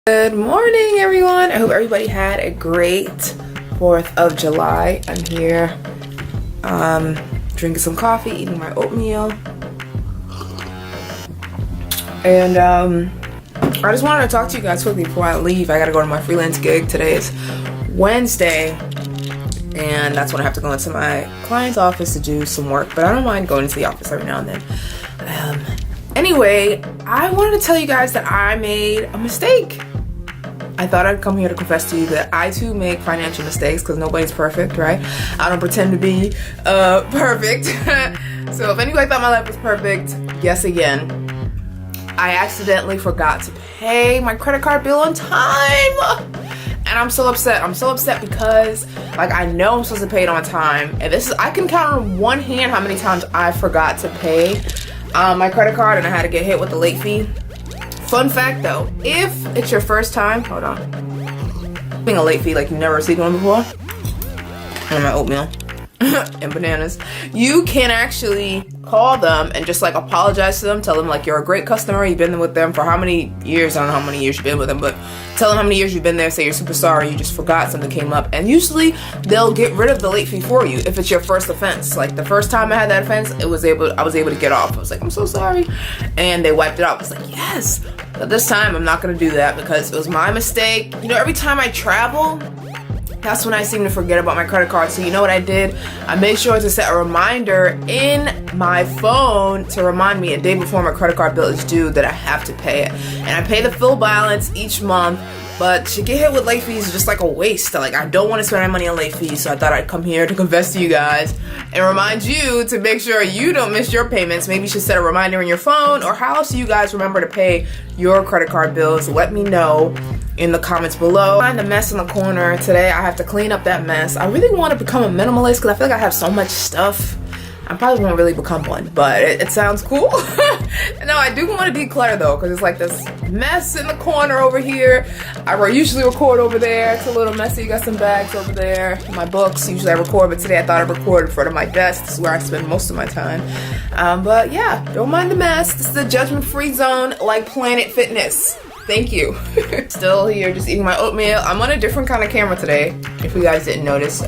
Good morning, everyone. I hope everybody had a great 4th of July. I'm here drinking some coffee, eating my oatmeal, and I just wanted to talk to you guys quickly before I leave. I gotta go to my freelance gig. Today is Wednesday, and that's when I have to go into my client's office to do some work, but I don't mind going into the office every now and then. Anyway, I wanted to tell you guys that I made a mistake. I thought I'd come here to confess to you that I too make financial mistakes, because nobody's perfect, right? I don't pretend to be perfect. So if anybody thought my life was perfect, guess again. I accidentally forgot to pay my credit card bill on time. And I'm so upset. I'm so upset because I know I'm supposed to pay it on time. And I can count on one hand how many times I forgot to pay my credit card and I had to get hit with the late fee. Fun fact though, if it's your first time, hold on, being a late fee like you've never received one before, and my oatmeal and bananas, you can actually call them and just apologize to them, tell them you're a great customer, you've been with them for how many years, I don't know how many years you've been with them, but tell them how many years you've been there, say you're super sorry, you just forgot something came up, and usually they'll get rid of the late fee for you if it's your first offense. The first time I had that offense, I was able to get off. I was I'm so sorry, and they wiped it off. I was yes, but this time I'm not gonna do that because it was my mistake. You know, every time I travel, that's when I seem to forget about my credit card. So you know what I did? I made sure to set a reminder in my phone to remind me a day before my credit card bill is due that I have to pay it. And I pay the full balance each month, but to get hit with late fees is just a waste. I don't want to spend my money on late fees, so I thought I'd come here to confess to you guys and remind you to make sure you don't miss your payments. Maybe you should set a reminder in your phone, or how else do you guys remember to pay your credit card bills? Let me know in the comments below. Find the mess in the corner. Today I have to clean up that mess. I really want to become a minimalist because I feel I have so much stuff. I probably won't really become one, but it sounds cool. No, I do want to declutter though, because it's this mess in the corner over here. I usually record over there. It's a little messy. Got some bags over there. My books, usually I record, but today I thought I'd record in front of my desk. This is where I spend most of my time. But yeah, don't mind the mess. This is a judgment-free zone like Planet Fitness. Thank you. Still here, just eating my oatmeal. I'm on a different kind of camera today, if you guys didn't notice.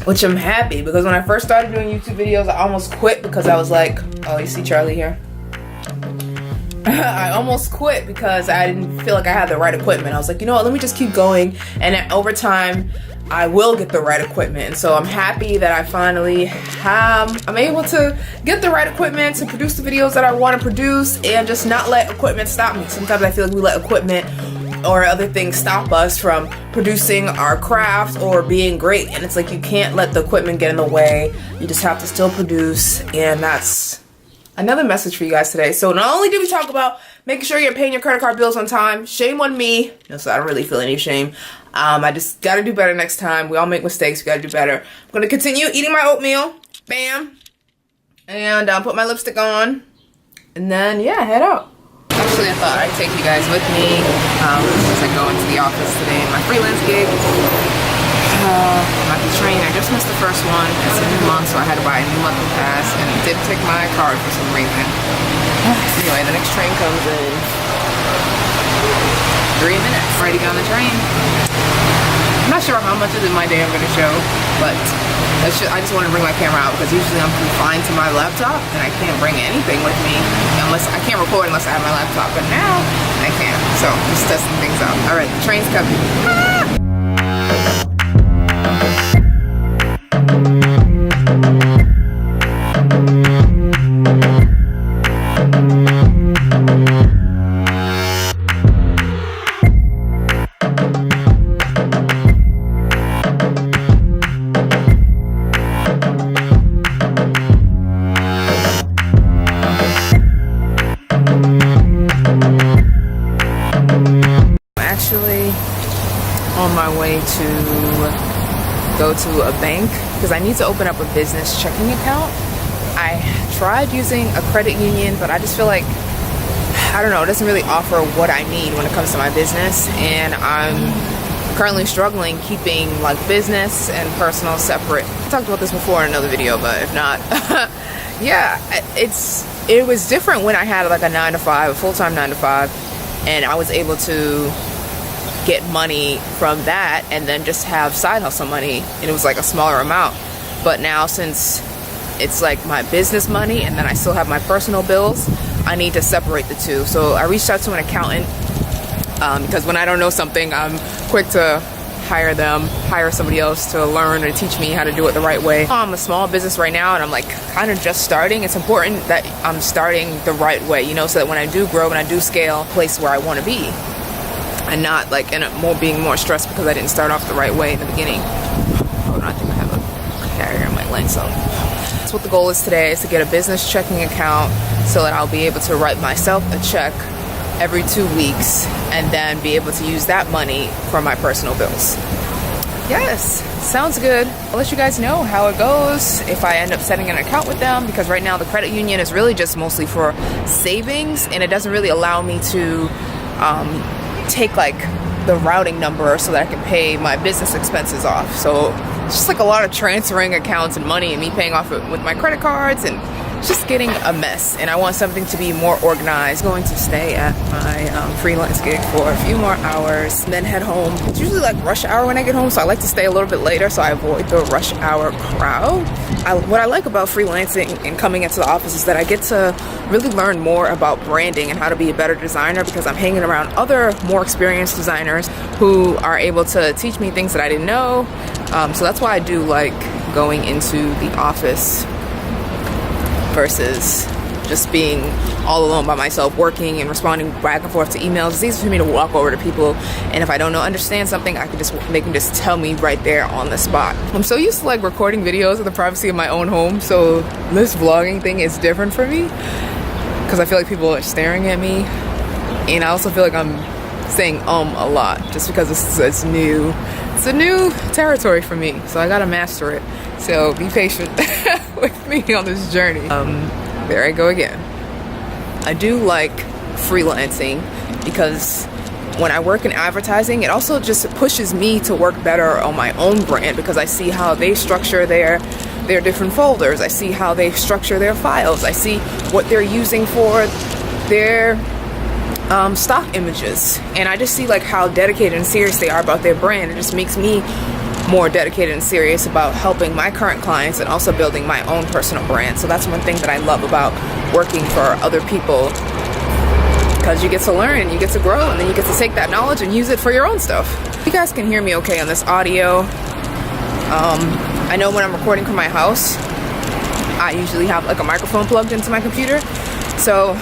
Which I'm happy, because when I first started doing YouTube videos, I almost quit because I was oh, you see Charlie here? I almost quit because I didn't feel like I had the right equipment. I was you know what, let me just keep going, and then over time, I will get the right equipment. And so I'm happy that I finally I'm able to get the right equipment to produce the videos that I want to produce and just not let equipment stop me. Sometimes I feel we let equipment or other things stop us from producing our craft or being great, and it's you can't let the equipment get in the way. You just have to still produce, and that's another message for you guys today. So not only did we talk about making sure you're paying your credit card bills on time, shame on me. No, so I don't really feel any shame. I just gotta do better next time. We all make mistakes, we gotta do better. I'm gonna continue eating my oatmeal, bam, and put my lipstick on, and then yeah, head out. Actually, I thought I'd take you guys with me as I go into the office today, my freelance gig. I'm at the train. I just missed the first one. It's a new month, so I had to buy a new monthly pass, and it didn't take my card for some reason. Anyway, the next train comes in 3 minutes. Ready to get on the train. I'm not sure how much of my day I'm going to show, but I just want to bring my camera out because usually I'm confined to my laptop and I can't bring anything with me unless I can't record unless I have my laptop, but now I can. So just testing things out. All right, the train's coming. On my way to go to a bank because I need to open up a business checking account. I tried using a credit union, but I just feel I don't know, it doesn't really offer what I need when it comes to my business, and I'm currently struggling keeping like business and personal separate. I talked about this before in another video, but if not, yeah, it was different when I had like a 9-to-5, a full-time 9-to-5, and I was able to get money from that and then just have side hustle money, and it was like a smaller amount. But now, since it's like my business money and then I still have my personal bills, I need to separate the two. So I reached out to an accountant because when I don't know something, I'm quick to hire somebody else to learn and teach me how to do it the right way. I'm a small business right now, and I'm like kind of just starting. It's important that I'm starting the right way, you know, so that when I do grow and I do scale, place where I want to be, and not like being more stressed because I didn't start off the right way in the beginning. Hold on, I think I have a carrier in my lane, so that's what the goal is today, is to get a business checking account so that I'll be able to write myself a check every 2 weeks and then be able to use that money for my personal bills. Yes, sounds good. I'll let you guys know how it goes if I end up setting an account with them, because right now the credit union is really just mostly for savings, and it doesn't really allow me to take like the routing number so that I can pay my business expenses off. So it's just like a lot of transferring accounts and money and me paying off it with my credit cards, and just getting a mess, and I want something to be more organized. I'm going to stay at my freelance gig for a few more hours and then head home. It's usually like rush hour when I get home, so I like to stay a little bit later so I avoid the rush hour crowd. What I like about freelancing and coming into the office is that I get to really learn more about branding and how to be a better designer, because I'm hanging around other more experienced designers who are able to teach me things that I didn't know. So that's why I do like going into the office versus just being all alone by myself, working and responding back and forth to emails. It's easy for me to walk over to people, and if I don't understand something, I can just make them just tell me right there on the spot. I'm so used to like recording videos in the privacy of my own home, so this vlogging thing is different for me because I feel like people are staring at me, and I also feel like I'm saying a lot just because it's new. It's a new territory for me, so I gotta master it. So be patient with me on this journey. There I go again. I do like freelancing because when I work in advertising, it also just pushes me to work better on my own brand, because I see how they structure their different folders. I see how they structure their files. I see what they're using for their stock images, and I just see like how dedicated and serious they are about their brand. It just makes me more dedicated and serious about helping my current clients and also building my own personal brand. So that's one thing that I love about working for other people, because you get to learn and you get to grow, and then you get to take that knowledge and use it for your own stuff. You guys can hear me okay on this audio. I know when I'm recording from my house, I usually have like a microphone plugged into my computer, so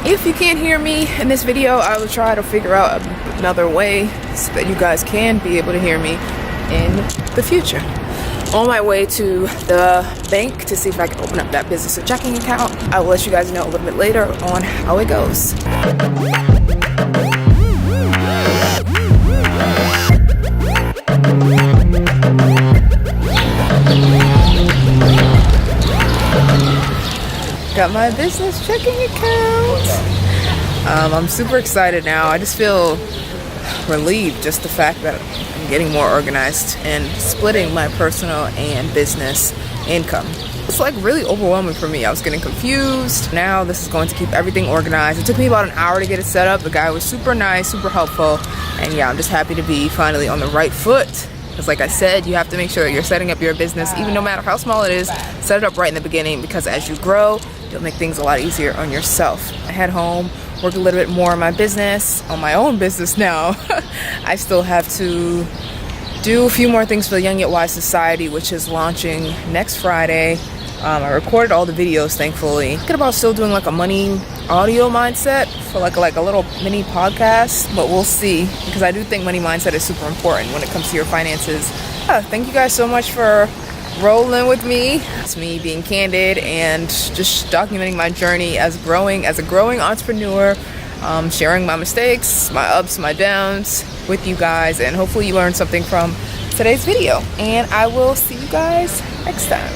if you can't hear me in this video, I will try to figure out another way so that you guys can be able to hear me in the future. On my way to the bank to see if I can open up that business or checking account. I will let you guys know a little bit later on how it goes. Got my business checking account. I'm super excited now. I just feel relieved, just the fact that I'm getting more organized and splitting my personal and business income. It's like really overwhelming for me. I was getting confused. Now this is going to keep everything organized. It took me about an hour to get it set up. The guy was super nice, super helpful, and yeah, I'm just happy to be finally on the right foot. Because like I said, you have to make sure that you're setting up your business, even no matter how small it is, set it up right in the beginning, because as you grow, you'll make things a lot easier on yourself. I head home, work a little bit more on my business, on my own business now. I still have to do a few more things for the Young Yet Wise Society, which is launching next Friday. I recorded all the videos, thankfully. Thinking about still doing like a money audio mindset for like a little mini podcast, but we'll see, because I do think money mindset is super important when it comes to your finances. Thank you guys so much for rolling with me. It's me being candid and just documenting my journey as a growing entrepreneur, sharing my mistakes, my ups, my downs with you guys, and hopefully you learned something from today's video. And I will see you guys next time.